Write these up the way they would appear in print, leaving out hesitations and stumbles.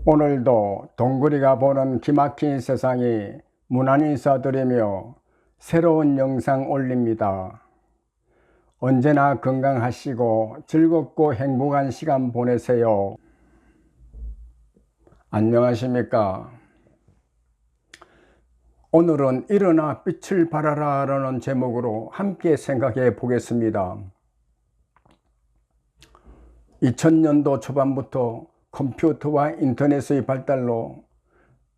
오늘도 동그리가 보는 기막힌 세상이 무난히 인사드리며 새로운 영상 올립니다. 언제나 건강하시고 즐겁고 행복한 시간 보내세요. 안녕하십니까? 오늘은 일어나 빛을 발하라 라는 제목으로 함께 생각해 보겠습니다. 2000년도 초반부터 컴퓨터와 인터넷의 발달로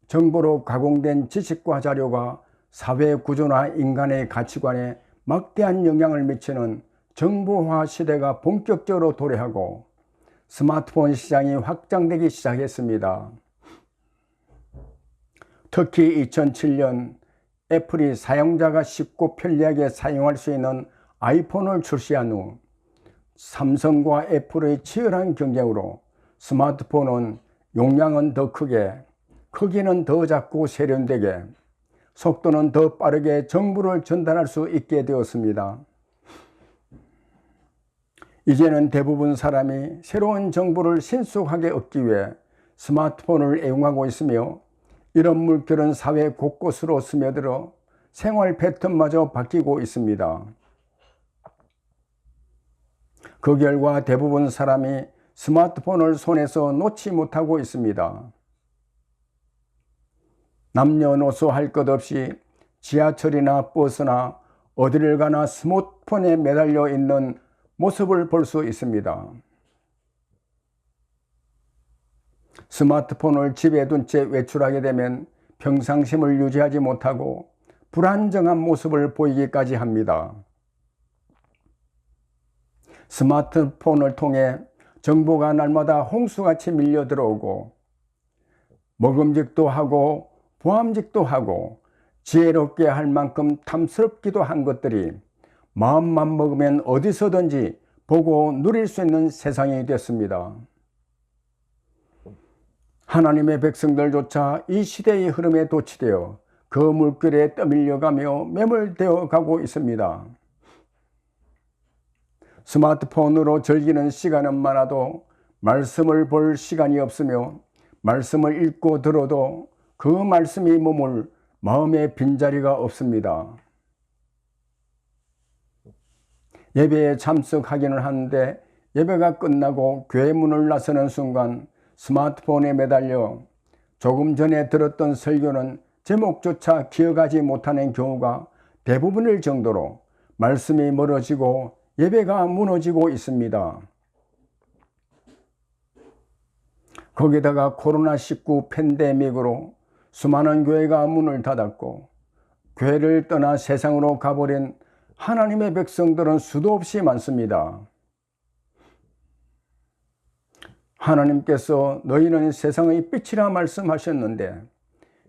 정보로 가공된 지식과 자료가 사회 구조나 인간의 가치관에 막대한 영향을 미치는 정보화 시대가 본격적으로 도래하고 스마트폰 시장이 확장되기 시작했습니다. 특히 2007년 애플이 사용자가 쉽고 편리하게 사용할 수 있는 아이폰을 출시한 후 삼성과 애플의 치열한 경쟁으로 스마트폰은 용량은 더 크게, 크기는 더 작고 세련되게, 속도는 더 빠르게 정보를 전달할 수 있게 되었습니다. 이제는 대부분 사람이 새로운 정보를 신속하게 얻기 위해 스마트폰을 애용하고 있으며 이런 물결은 사회 곳곳으로 스며들어 생활 패턴마저 바뀌고 있습니다. 그 결과 대부분 사람이 스마트폰을 손에서 놓지 못하고 있습니다. 남녀노소 할 것 없이 지하철이나 버스나 어디를 가나 스마트폰에 매달려 있는 모습을 볼 수 있습니다. 스마트폰을 집에 둔 채 외출하게 되면 평상심을 유지하지 못하고 불안정한 모습을 보이기까지 합니다. 스마트폰을 통해 정보가 날마다 홍수같이 밀려 들어오고 먹음직도 하고 보암직도 하고 지혜롭게 할 만큼 탐스럽기도 한 것들이 마음만 먹으면 어디서든지 보고 누릴 수 있는 세상이 됐습니다. 하나님의 백성들조차 이 시대의 흐름에 도취되어 그 물결에 떠밀려가며 매몰되어 가고 있습니다. 스마트폰으로 즐기는 시간은 많아도 말씀을 볼 시간이 없으며 말씀을 읽고 들어도 그 말씀이 머물 마음의 빈자리가 없습니다. 예배에 참석하기는 하는데 예배가 끝나고 교회 문을 나서는 순간 스마트폰에 매달려 조금 전에 들었던 설교는 제목조차 기억하지 못하는 경우가 대부분일 정도로 말씀이 멀어지고 예배가 무너지고 있습니다. 거기다가 코로나19 팬데믹으로 수많은 교회가 문을 닫았고 교회를 떠나 세상으로 가버린 하나님의 백성들은 수도 없이 많습니다. 하나님께서 너희는 세상의 빛이라 말씀하셨는데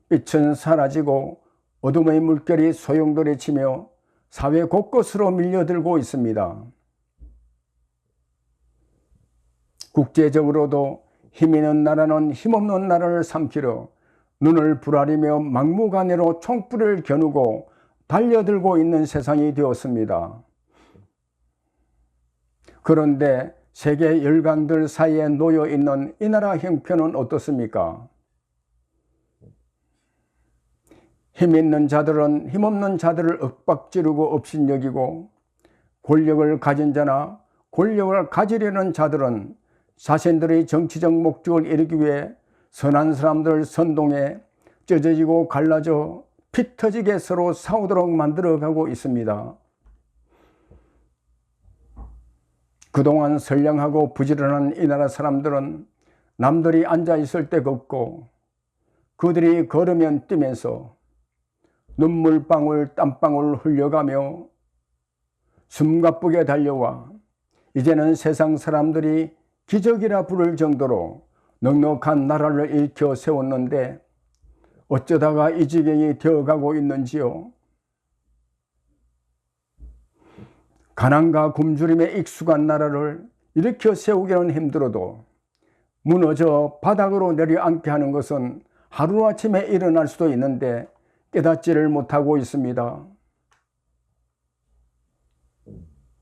빛은 사라지고 어둠의 물결이 소용돌이 치며 사회 곳곳으로 밀려들고 있습니다. 국제적으로도 힘 있는 나라는 힘없는 나라를 삼키려 눈을 부라리며 막무가내로 총불을 겨누고 달려들고 있는 세상이 되었습니다. 그런데 세계 열강들 사이에 놓여 있는 이 나라 형편은 어떻습니까? 힘 있는 자들은 힘없는 자들을 윽박지르고 업신여기고 권력을 가진 자나 권력을 가지려는 자들은 자신들의 정치적 목적을 이루기 위해 선한 사람들을 선동해 찢어지고 갈라져 피 터지게 서로 싸우도록 만들어가고 있습니다. 그동안 선량하고 부지런한 이 나라 사람들은 남들이 앉아있을 데가 없고 그들이 걸으면 뛰면서 눈물방울 땀방울 흘려가며 숨가쁘게 달려와 이제는 세상 사람들이 기적이라 부를 정도로 넉넉한 나라를 일으켜 세웠는데 어쩌다가 이 지경이 되어가고 있는지요. 가난과 굶주림에 익숙한 나라를 일으켜 세우기는 힘들어도 무너져 바닥으로 내려앉게 하는 것은 하루아침에 일어날 수도 있는데 깨닫지를 못하고 있습니다.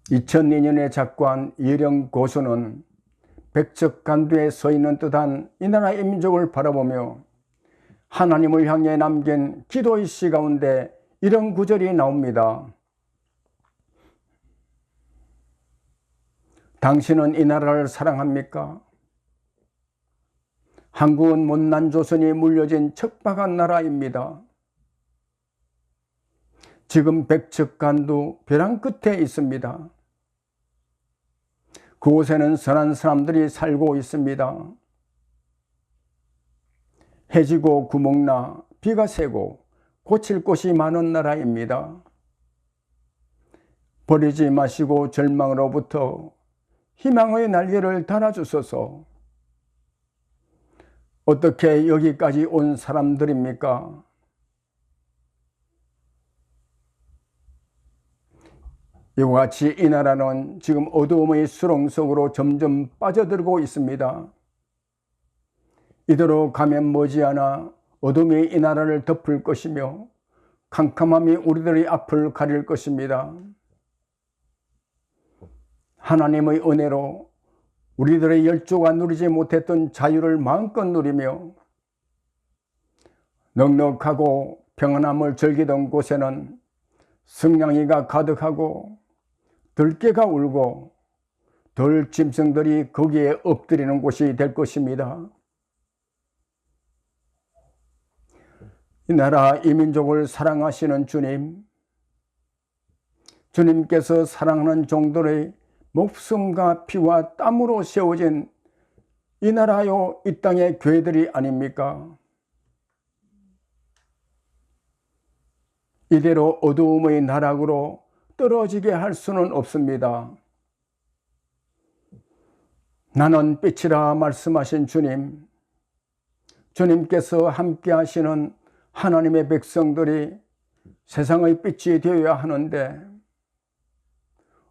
2002년에 작고한 이혜령 고수는 백척간두에 서 있는 듯한 이 나라의 민족을 바라보며 하나님을 향해 남긴 기도의 시 가운데 이런 구절이 나옵니다. 당신은 이 나라를 사랑합니까? 한국은 못난 조선이 물려진 척박한 나라입니다. 지금 백척간두 벼랑 끝에 있습니다. 그곳에는 선한 사람들이 살고 있습니다. 해지고 구멍나 비가 새고 고칠 곳이 많은 나라입니다. 버리지 마시고 절망으로부터 희망의 날개를 달아주소서. 어떻게 여기까지 온 사람들입니까? 이와 같이 이 나라는 지금 어두움의 수렁 속으로 점점 빠져들고 있습니다. 이대로 가면 머지않아 어둠이 이 나라를 덮을 것이며 캄캄함이 우리들의 앞을 가릴 것입니다. 하나님의 은혜로 우리들의 열조가 누리지 못했던 자유를 마음껏 누리며 넉넉하고 평안함을 즐기던 곳에는 승냥이가 가득하고 들깨가 울고 들짐승들이 거기에 엎드리는 곳이 될 것입니다. 이 나라 이 민족을 사랑하시는 주님, 주님께서 사랑하는 종들의 목숨과 피와 땀으로 세워진 이 나라요 이 땅의 교회들이 아닙니까? 이대로 어두움의 나락으로 떨어지게 할 수는 없습니다. 나는 빛이라 말씀하신 주님, 주님께서 함께 하시는 하나님의 백성들이 세상의 빛이 되어야 하는데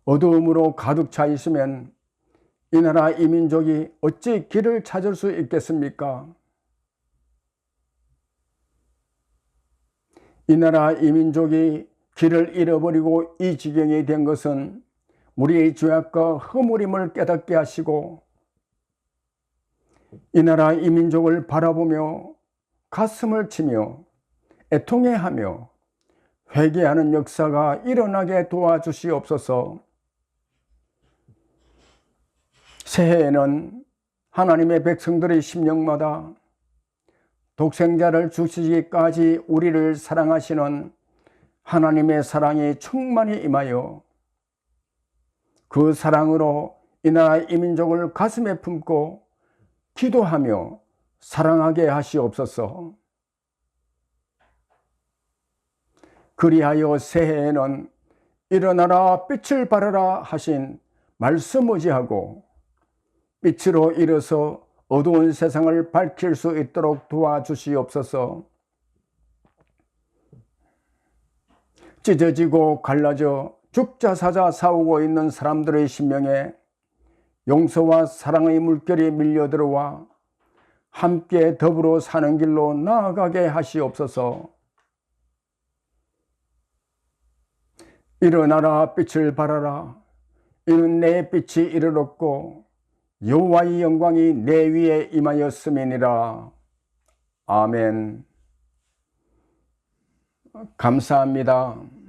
어두움으로 가득 차 있으면 이 나라 이 민족이 어찌 길을 찾을 수 있겠습니까? 이 나라 이 민족이 길을 잃어버리고 이 지경이 된 것은 우리의 죄악과 허물임을 깨닫게 하시고 이 나라 이 민족을 바라보며 가슴을 치며 애통해하며 회개하는 역사가 일어나게 도와주시옵소서. 새해에는 하나님의 백성들의 심령마다 독생자를 주시기까지 우리를 사랑하시는 하나님의 사랑이 충만히 임하여 그 사랑으로 이 나라 이 민족을 가슴에 품고 기도하며 사랑하게 하시옵소서. 그리하여 새해에는 일어나라 빛을 발하라 하신 말씀 의지하고 빛으로 일어서 어두운 세상을 밝힐 수 있도록 도와주시옵소서. 찢어지고 갈라져 죽자 사자 싸우고 있는 사람들의 심령에 용서와 사랑의 물결이 밀려들어와 함께 더불어 사는 길로 나아가게 하시옵소서. 일어나라 빛을 발하라. 이는 내 빛이 이르렀고 여호와의 영광이 내 위에 임하였음이니라. 아멘. 감사합니다.